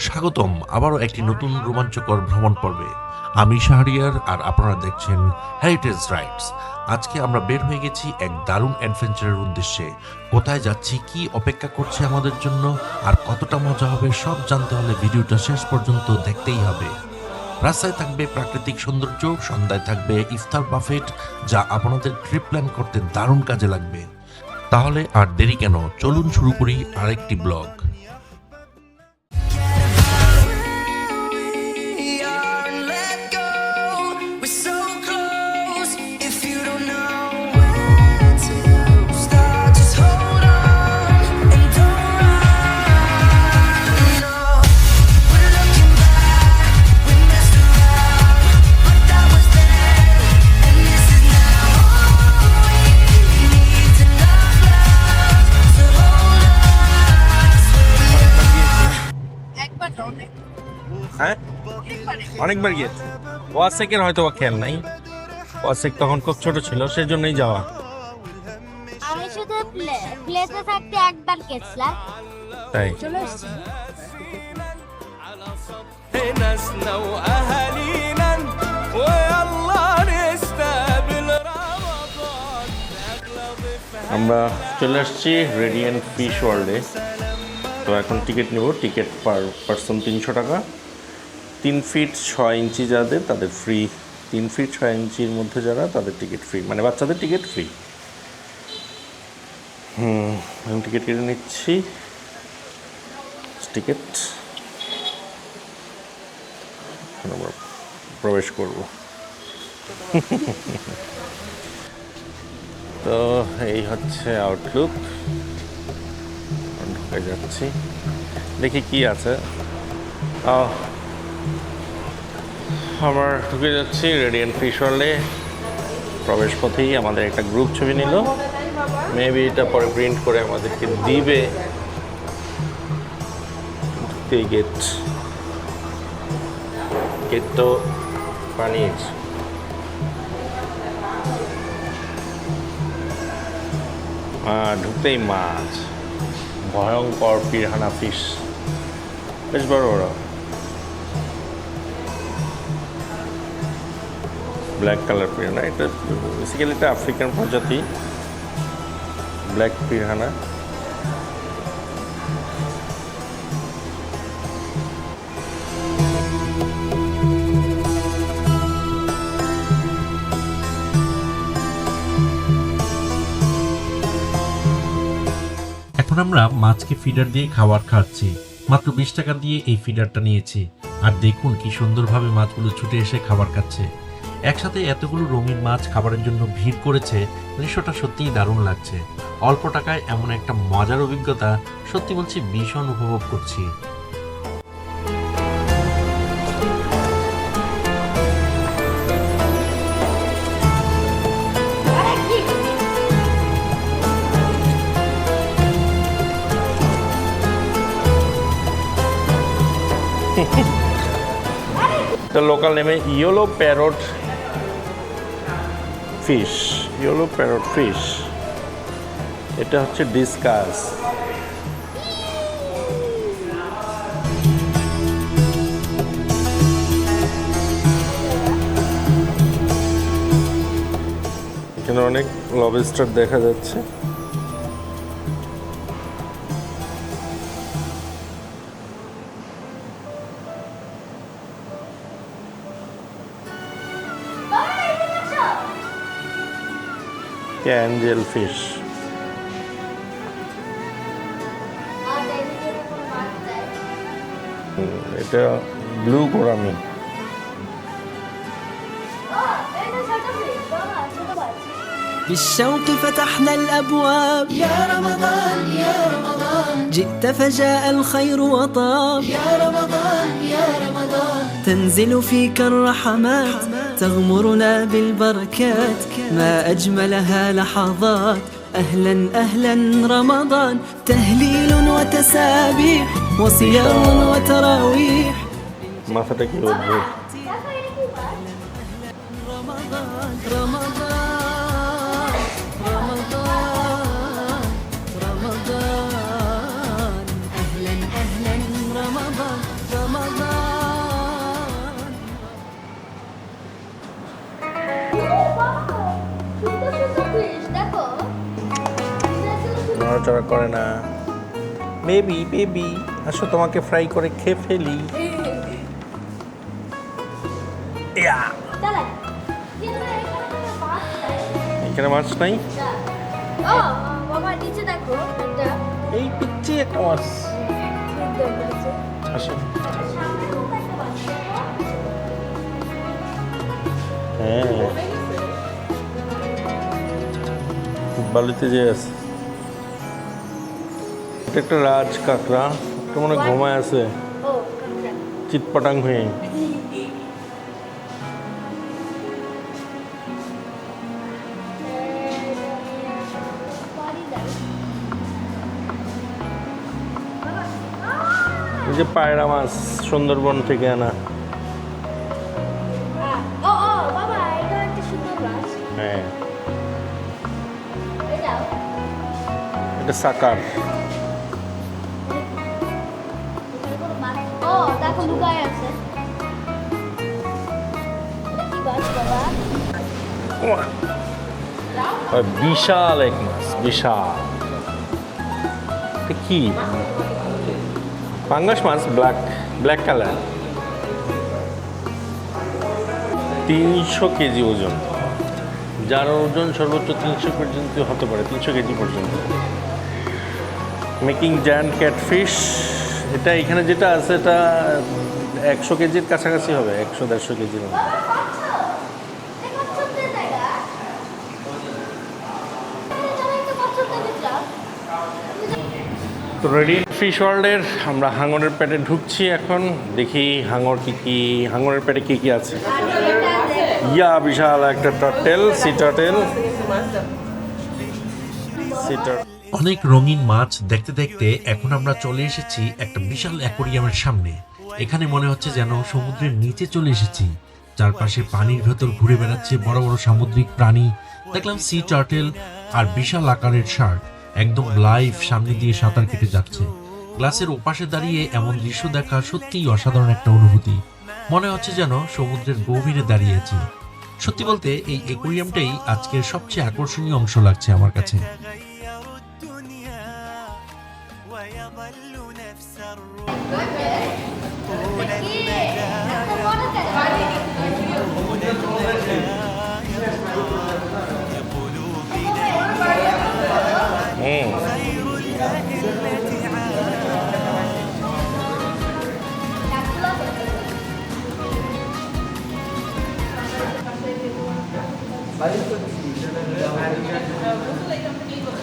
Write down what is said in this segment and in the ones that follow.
স্বাগতম আবারও একটি নতুন রোমাঞ্চকর ভ্রমণ পর্বে। আমি শাহরিয়ার আর আপনারা দেখছেন হেরিটেজ রাইডস। আজকে আমরা বের হয়ে গেছি এক দারুণ অ্যাডভেঞ্চারের উদ্দেশ্যে। কোথায় যাচ্ছি, কি অপেক্ষা করছে আমাদের জন্য, আর কতটা মজা হবে সব জানতে হলে ভিডিওটা শেষ পর্যন্ত দেখতেই হবে। রাস্তায় থাকবে প্রাকৃতিক সৌন্দর্য, সন্ধ্যায় থাকবে ইফতার বাফেট, যা আপনাদের ট্রিপ প্ল্যান করতে দারুণ কাজে লাগবে। তাহলে আর দেরি কেন, চলুন শুরু করি আরেকটি ব্লগ। হ্যাঁ, অনেকবার গিয়েছে। ওয়াসেকের হয়তো বা খেয়াল নাই, ওয়াসেক তখন খুব ছোট ছিল, সেজন্যই যাওয়া। আমি শুধু প্লেসে থাকতে একবার গেছিলাম, তাই চলে এসেছি। ناسنا واهالينا ويلا نستقبل رمضان اغلى ضيف আমরা চলে আসছি রেডিয়েন্ট ফিশ ওয়ার্ল্ডে। তো এখন টিকিট নেব। টিকিট পার পার্সন 300 টাকা। 3 ফিট 6 ইঞ্চি যাদের, তাদের ফ্রি। 3 ফিট 6 ইঞ্চির মধ্যে যারা, তাদের টিকিট ফ্রি, মানে বাচ্চাদের টিকিট ফ্রি। আমি টিকিট কেটে নিচ্ছি। টিকিট আমরা প্রবেশ করব। তো এই হচ্ছে আউটলুক। ঢুকে যাচ্ছি, দেখি কি আছে। আমরা ঢুকে যাচ্ছি রেডিয়েন্ট ফিশ ওয়ার্ল্ডে। প্রবেশ পথেই আমাদের একটা গ্রুপ ছবি নিল। মেবি এটা পরে প্রিন্ট করে আমাদেরকে দিবে। ঢুকতেই গেট তো পানির। ঢুকতেই মাছ, ভয়ঙ্কর পিরানা ফিশ, বেশ বড় বড়। ব্ল্যাক কালার পিরানা, এটা বেসিক্যালি এটা আফ্রিকান প্রজাতি, ব্ল্যাক পিরানা। এখন আমরা মাছকে ফিডার দিয়ে খাবার খাচ্ছি। মাত্র 20 টাকা দিয়ে এই ফিডারটা নিয়েছি। আর দেখুন কি সুন্দরভাবে মাছগুলো ছুটে এসে খাবার খাচ্ছে। একসাথে এতগুলো রঙিন মাছ খাবারের জন্য ভিড় করেছে, দৃশ্যটা সত্যিই দারুণ লাগছে। অল্প টাকায় এমন একটা মজার অভিজ্ঞতা সত্যি বলছি ভীষণ উপভোগ করছি। তো লোকাল নেমে yellow parrot fish, yellow parrot fish. এটা হচ্ছে ডিসকাস। এখানে অনেক লবস্টার দেখা যাচ্ছে। Angel fish. এটা ব্লু গোরামি। بالشوق فتحنا الأبواب يا رمضان يا رمضان جئت فجاء الخير وطاب يا رمضان يا رمضان تنزل فيك الرحمات تغمرنا بالبركات ما أجملها لحظات أهلا أهلا رمضان تهليل وتسابيح وصيام وتراويح মাথাটা কি অদ্ভুত। رمضان رمضان رمضان رمضان أهلا أهلا رمضان নড়াচড়া করে না। বেবি বেবি আসো, তোমাকে ফ্রাই করে খেয়ে ফেলি। ইয়া! চালাই কিন্তু এখানে এখানে মাছ নাই। মাছ নাই? ও বাবা নিচে দেখো একটা এই পিচ্ছি একটা মাছ। আসো। সামনে মতো একটা মাছ হ্যাঁ, বালিতে যে আছে। এটা একটা রাজ কাঁকড়া, এটা মনে হয় ঘুমায় আছে ও কাঁকড়া চিৎপটাং হয়ে। পারি না এই যে পায়রা মাছ সুন্দরবন থেকে আনা। ও ও বাবা এটা একটা সুন্দর মাছ হ্যাঁ, এটাও এটা সাকার। এখানে কোনো মাছ ও দেখো লুকায় আছে এটা কি মাছ বাবা ওই বিশাল এক মাছ, বিশাল। এটা কি পাঙ্গাস মাছ? Black colour. 300 কেজি ওজন, যার ওজন সর্বোচ্চ 300 পর্যন্ত হতে পারে, 300 কেজি পর্যন্ত। Making giant catfish. এটা এখানে যেটা আছে এটা 100 কেজির কাছাকাছি হবে, 100-150 কেজির হবে। তো রেডিয়েন্ট ফিশ ওয়ার্ল্ডের আমরা হাঙরের পেটে ঢুকছি এখন। দেখি হাঙরের পেটে কি কি আছে। ইয়া বিশাল একটা টার্টেল, সি টার্টেল। অনেক রঙিন মাছ দেখতে দেখতে এখন আমরা চলে এসেছি একটা বিশাল অ্যাকোরিয়ামের সামনে। এখানে মনে হচ্ছে যেন সমুদ্রের নিচে চলে এসেছি। চারপাশে পানির ভেতর ঘুরে বেড়াচ্ছে বড় বড় সামুদ্রিক প্রাণী। দেখলাম সি টার্টেল আর বিশাল আকারের শার্ক একদম লাইভ সামনে দিয়ে সাঁতার কেটে যাচ্ছে। গ্লাসের ওপাশে দাঁড়িয়ে এমন দৃশ্য দেখা সত্যিই অসাধারণ একটা অনুভূতি। মনে হচ্ছে যেন সমুদ্রের গভীরে দাঁড়িয়েছি। সত্যি বলতে এই অ্যাকোরিয়ামটাই আজকের সবচেয়ে আকর্ষণীয় অংশ লাগছে আমার কাছে।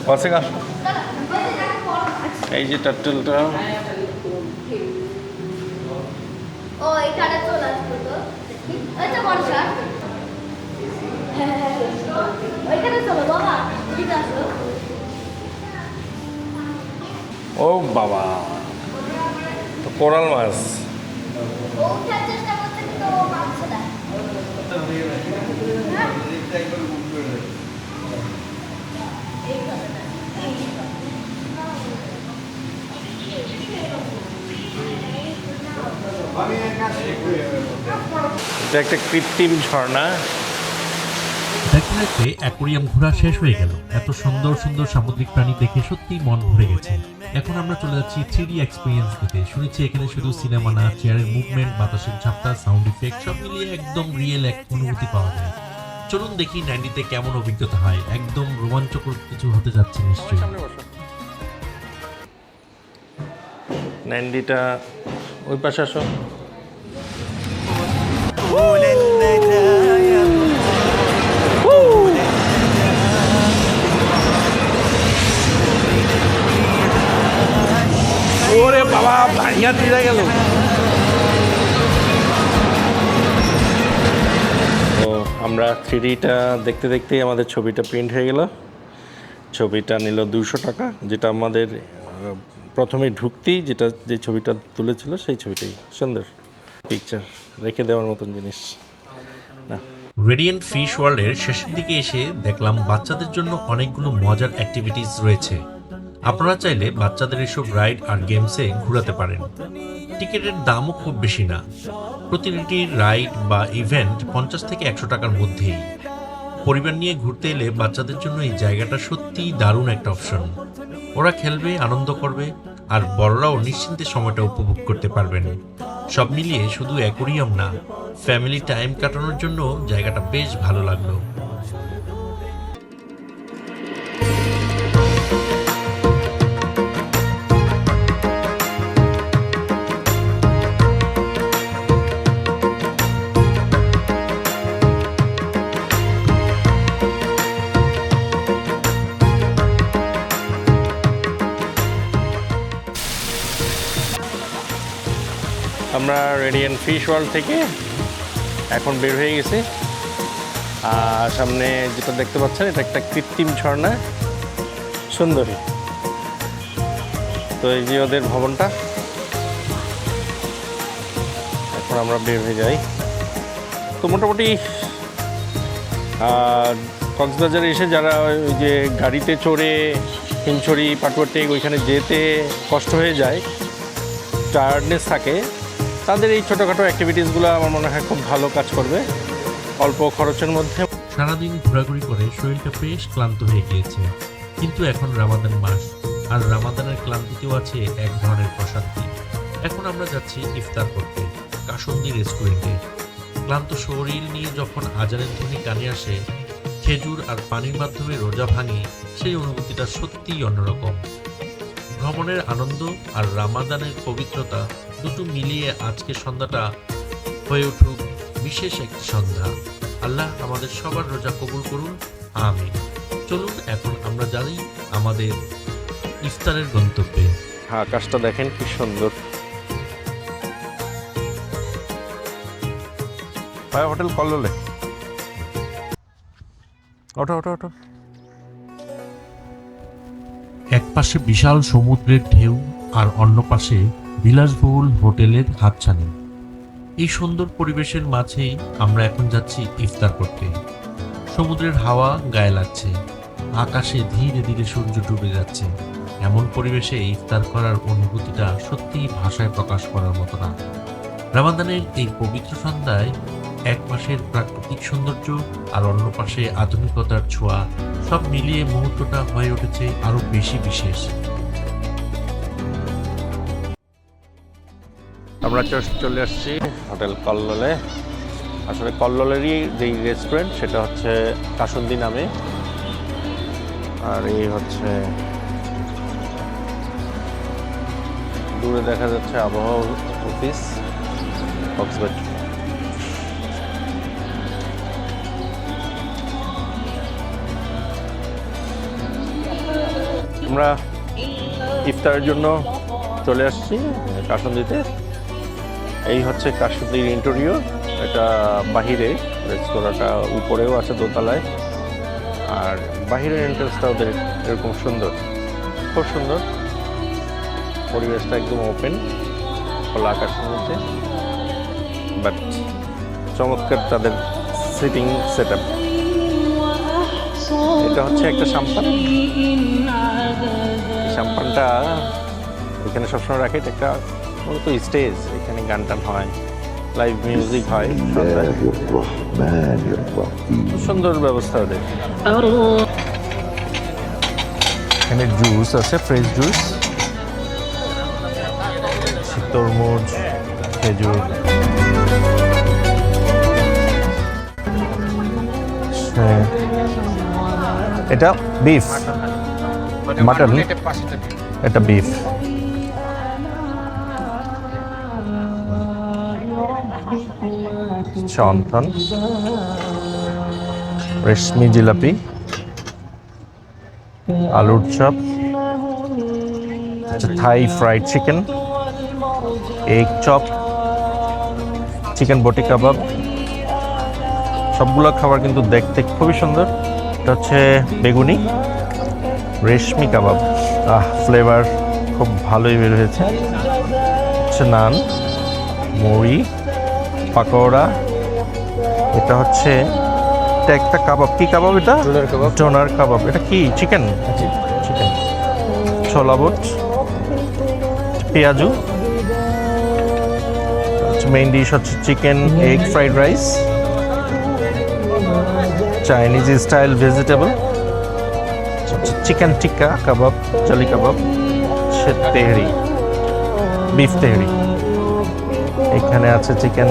বসেগা। এই যে টার্টেলটা, ও এখানে চলে আসতো তো এটা বর্ষা ওইখানে চলো বাবা ঠিক আছে ও বাবা, তো কোরাল মাছ। ও উঠার চেষ্টা করছে কিন্তু ও পারছে না এটা একটা কৃত্রিম ঝর্ণা। দেখতে দেখতে অ্যাকোরিয়াম ঘোরা শেষ হয়ে গেল। এত সুন্দর সুন্দর সামুদ্রিক প্রাণী দেখে সত্যি মন ভরে গেছে। এখন আমরা চলে যাচ্ছি 3D এক্সপিরিয়েন্স দিতে। শুনেছি এখানে শুধু সিনেমা না, চেয়ারের মুভমেন্ট, বাতাসের ঝাপটা, সাউন্ড ইফেক্ট সব মিলিয়ে একদম রিয়েল এক অনুভূতি পাওয়া যায়। চলুন দেখি 90-তে কেমন অভিজ্ঞতা হয়। একদম রোমাঞ্চকর কিছু হতে যাচ্ছে নিশ্চয়ই। 90টা ওই পাশে আসো। ওরে বাবা, ভাইয়া দিয়ে গেল। তো আমরা 3Dটা দেখতে দেখতেই আমাদের ছবিটা প্রিন্ট হয়ে গেল। ছবিটা নিল 200 টাকা, যেটা আমাদের প্রথমে ঢুকতেই যে ছবিটা তুলেছিল সেই ছবিটাই। সুন্দর পিকচার, রেখে দেওয়ার মতন জিনিস না। রেডিয়েন্ট ফিশ ওয়ার্ল্ডের শেষের দিকে এসে দেখলাম বাচ্চাদের জন্য অনেকগুলো মজার অ্যাক্টিভিটিস রয়েছে। আপনারা চাইলে বাচ্চাদের এসব রাইড আর গেমসে ঘোরাতে পারেন। টিকিটের দামও খুব বেশি না। প্রতিটি রাইড বা ইভেন্ট 50 থেকে 100 টাকার মধ্যেই। পরিবার নিয়ে ঘুরতে এলে বাচ্চাদের জন্য এই জায়গাটা সত্যিই দারুণ একটা অপশন। ওরা খেলবে, আনন্দ করবে, আর বড়রাও নিশ্চিন্তে সময়টা উপভোগ করতে পারবেন। সব মিলিয়ে শুধু অ্যাকোয়ারিয়াম না, ফ্যামিলি টাইম কাটানোর জন্য জায়গাটা বেশ ভালো লাগলো। আমরা রেডিয়েন্ট ফিশ ওয়ার্ল্ড থেকে এখন বের হয়ে গেছি। আর সামনে যেটা দেখতে পাচ্ছেন এটা একটা কৃত্রিম ঝর্ণা, সুন্দরী। তো এই যে ওদের ভবনটা, এখন আমরা বের হয়ে যাই। তো মোটামুটি কক্সবাজারে এসে যারা ওই যে গাড়িতে চড়ে হিমছড়ি পাটুয়াটেক ওইখানে যেতে কষ্ট হয়ে যায়, টায়ার্ডনেস থাকে, তাদের এই ছোটোখাটো অ্যাক্টিভিটিসগুলো আমার মনে হয় খুব ভালো কাজ করবে অল্প খরচের মধ্যে। সারাদিন ঘোরাঘুরি করে শরীরটা বেশ ক্লান্ত হয়ে গিয়েছে, কিন্তু এখন রামাদান মাস, আর রামাদানের ক্লান্তিতেও আছে এক ধরনের প্রশান্তি। এখন আমরা যাচ্ছি ইফতার করতে কাসুন্দি রেস্টুরেন্টে। ক্লান্ত শরীর নিয়ে যখন আজানের ধ্বনি কানে আসে, খেজুর আর পানির মাধ্যমে রোজা ভাঙি, সেই অনুভূতিটা সত্যিই অন্যরকম। ভ্রমণের আনন্দ আর রামাদানের পবিত্রতা দুটো মিলিয়ে আজকের সন্ধ্যাটা হয়ে উঠুক বিশেষ একটি সন্ধ্যা। আল্লাহ আমাদের সবার রোজা কবুল করুন, আমিন। চলুন এখন আমরা যাই আমাদের ইফতারের গন্তব্যে। হ্যাঁ, আকাশটা দেখেন কি সুন্দর। হোটেল কল্লোলে, ওঠো ওঠো ওঠো। এক পাশে বিশাল সমুদ্রের ঢেউ আর অন্য পাশে বিলাসবহুল হোটেলের হাতছানি। এই সুন্দর পরিবেশের মাঝেই আমরা এখন যাচ্ছি ইফতার করতে। সমুদ্রের হাওয়া গায়ে লাগছে, আকাশে ধীরে ধীরে সূর্য ডুবে যাচ্ছে। এমন পরিবেশে ইফতার করার অনুভূতিটা সত্যিই ভাষায় প্রকাশ করার মতো না। রামাদানের এই পবিত্র সন্ধ্যায় এক পাশের প্রাকৃতিক সৌন্দর্য আর অন্য পাশে আধুনিকতার ছোঁয়া, সব মিলিয়ে মুহূর্তটা হয়ে উঠেছে আরো বেশি বিশেষ। আমরা চলে আসছি হোটেল কল্লোলে। আসলে কল্লোলেরই যেই রেস্টুরেন্ট সেটা হচ্ছে কাসুন্দি নামে। আর এই হচ্ছে দূরে দেখা যাচ্ছে আবহাওয়া অফিস কক্সবাজার। আমরা ইফতারের জন্য চলে আসছি কাসুন্দিতে। এই হচ্ছে কাসুন্দির ইন্টেরিয়র। এটা বাহিরে, রেস্তোরাঁটা উপরেও আছে দোতলায়, আর বাহিরের এন্ট্রেন্সটা ওদের এরকম সুন্দর, খুব সুন্দর। পরিবেশটা একদম ওপেন, খোলা আকাশের মধ্যে, বাট চমৎকার তাদের সিটিং সেট আপ। এটা হচ্ছে একটা সাম্পান। সাম্পানটা এখানে সবসময় রাখে। এটা একটা মূলত স্টেজ, এখানে গান টান হয়, লাইভ মিউজিক হয়। সুন্দর ব্যবস্থা ওদের। এখানে জুস আছে, ফ্রেশ জুস, তরমুজ, খেজুর। এটা বিফ, মাটন, এটা বিফ। চন্দন, রেশমি জিলাপি, আলুর চপ, থাই fried chicken, egg chop, chicken বটি কাবাব। সবগুলো খাবার কিন্তু দেখতে খুবই সুন্দর। এটা হচ্ছে বেগুনি, রেশমি কাবাব। ফ্লেভার খুব ভালোই বের হয়েছে। হচ্ছে নান, মুড়ি, পাকোড়া। এটা হচ্ছে একটা কাবাব। কি কাবাব এটা? ডোনার কাবাব। এটা কি চিকেন? চিকেন। ছোলা বুট, পেঁয়াজু। মেইন ডিশ হচ্ছে chicken egg fried rice, Chinese style vegetable, হচ্ছে চিকেন টিক্কা কাবাব, চালি কাবাব, হচ্ছে তেহরি, বিফ তেহরি। এখানে আছে চিকেন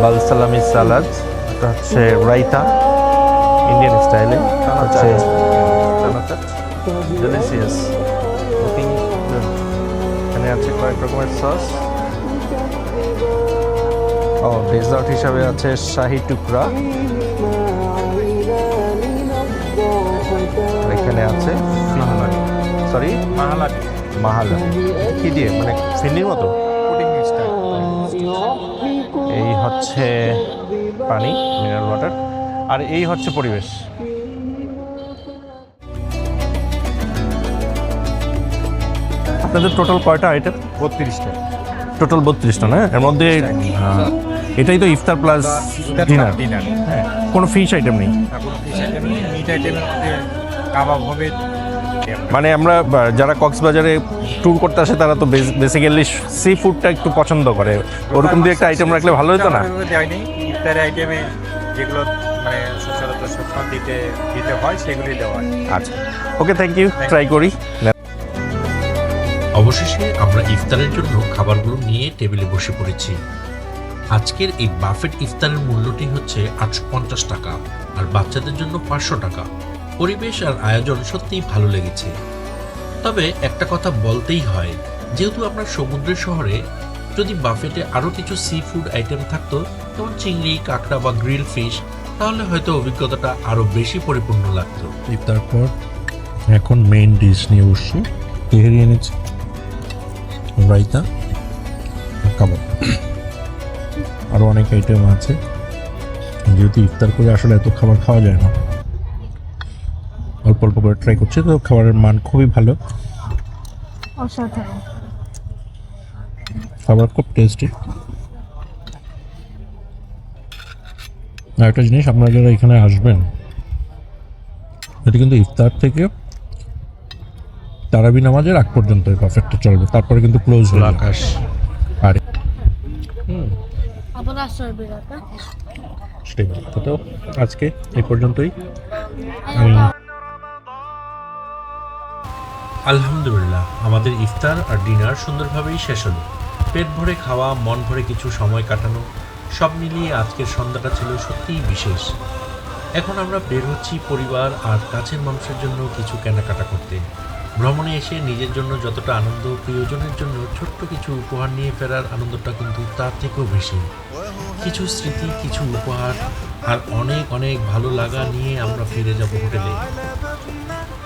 বালসালামি সালাদ, এটা হচ্ছে রাইতা ইন্ডিয়ান স্টাইলে, হচ্ছে ডেলিশিয়াস, এখানে আছে কয়েক রকমের সস। ও ডেজার্ট হিসাবে আছে শাহি টুকরা, আর এখানে আছে সরি মাহালা, কি দিয়ে মানে ফিন্নির মতো। এই হচ্ছে পানি, মিনারেল ওয়াটার, আর এই হচ্ছে পরিবেশ। আপনাদের টোটাল কয়টা আইটেম? 32টা। টোটাল 32টা না? এর মধ্যে এটাই তো ইফতার প্লাস ডিনার, হ্যাঁ, কোনো ফিশ আইটেম নেই। এখন ফিশ আইটেম, মিট আইটেমের মধ্যে কাবাব হবে। মানে আমরা যারা কক্সবাজারে ট্যুর করতে আসে তারা তো বেসিক্যালি সি ফুডটা একটু পছন্দ করে, ওরকম দিয়ে একটা আইটেম রাখলে ভালো হতো না? দেয়নি ইফতারের আইটেমে যেগুলো মানে সচরাচর সবসময় দিতে হয় সেগুলি দেওয়া হয়। আচ্ছা, ওকে, থ্যাংক ইউ, ট্রাই করি। অবশেষে আমরা ইফতারের জন্য খাবারগুলো নিয়ে টেবিলে বসে পড়েছি। আজকের এই বাফেট ইফতারের মূল্যটি হচ্ছে 850 টাকা, আর বাচ্চাদের জন্য 500 টাকা। পরিবেশ আর আয়োজন সত্যিই ভালো লেগেছে। তবে একটা কথা বলতেই হয়, যেহেতু আমরা সমুদ্রের শহরে, যদি বাফেটে আরও কিছু সি ফুড আইটেম থাকতো, যেমন চিংড়ি, কাঁকড়া বা গ্রিল ফিশ, তাহলে হয়তো অভিজ্ঞতাটা আরও বেশি পরিপূর্ণ লাগতো। ইফতার পর এখন মেইন ডিশ নিয়ে বসছি। তেহারি এনেছি, রায়তা, কাবাব, আরও অনেক আইটেম আছে। যেহেতু ইফতার করে আসলে এত খাবার খাওয়া যায় না, অল্প অল্প করে ট্রাই করছি, তো খাবারের মান খুবই ভালো, অসাধারণ। খাবার খুব টেস্টি। আর একটা জিনিস, আপনারা যারা এখানে আসবেন, এটা কিন্তু ইফতার থেকে তারাবি নামাজের আগ পর্যন্ত এই বাফেটটা চলবে, তারপরে কিন্তু ক্লোজ হলো আকাশ। আর আবার আসবে বিরাটা। সেটাই বলি। তো আজকে এই পর্যন্তই। আমি আলহামদুলিল্লাহ, আমাদের ইফতার আর ডিনার সুন্দরভাবেই শেষ হলো। পেট ভরে খাওয়া, মন ভরে কিছু সময় কাটানো, সব মিলিয়ে আজকের সন্ধ্যাটা ছিল সত্যিই বিশেষ। এখন আমরা বের হচ্ছি পরিবার আর কাছের মানুষের জন্য কিছু কেনাকাটা করতে। ভ্রমণে এসে নিজের জন্য যতটা আনন্দ, প্রিয়জনের জন্য ছোট্ট কিছু উপহার নিয়ে ফেরার আনন্দটা কিন্তু তার থেকেও বেশি। কিছু স্মৃতি, কিছু উপহার আর অনেক অনেক ভালো লাগা নিয়ে আমরা ফিরে যাব হোটেলে।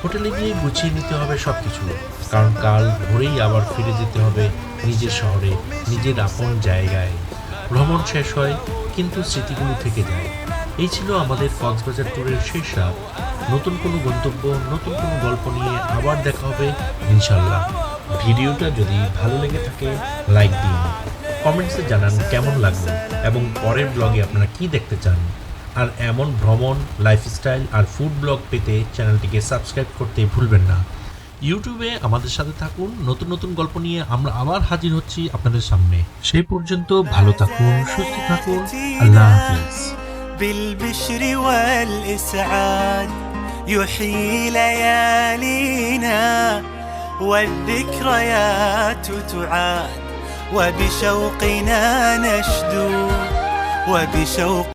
হোটেলে গিয়ে গুছিয়ে নিতে হবে সব কিছু, কারণ কাল ভোরেই আবার ফিরে যেতে হবে নিজের শহরে, নিজের আপন জায়গায়। ভ্রমণ শেষ হয়, কিন্তু স্মৃতিগুলো থেকে যায়। এই ছিল আমাদের কক্সবাজার ট্যুরের শেষ রাত। নতুন কোনো গন্তব্য, নতুন কোনো গল্প নিয়ে আবার দেখা হবে ইনশাল্লাহ। ভিডিওটা যদি ভালো লেগে থাকে লাইক দিন, কমেন্টসে জানান কেমন লাগলো এবং পরের ব্লগে আপনারা কি দেখতে চান। আর এমন ভ্রমণ, লাইফস্টাইল আর ফুড ব্লগ পেতে চ্যানেলটিকে সাবস্ক্রাইব করতে ভুলবেন না। ইউটিউবে আমাদের সাথে থাকুন, নতুন নতুন গল্প নিয়ে আমরা আবার হাজির হচ্ছি আপনাদের সামনে। সেই পর্যন্ত ভালো থাকুন, সুস্থ থাকুন, আল্লাহ হাফিজ। بالبشر والإسعاد يحيي ليالينا والذكريات تعاد وبشوقنا نشدو وبشوق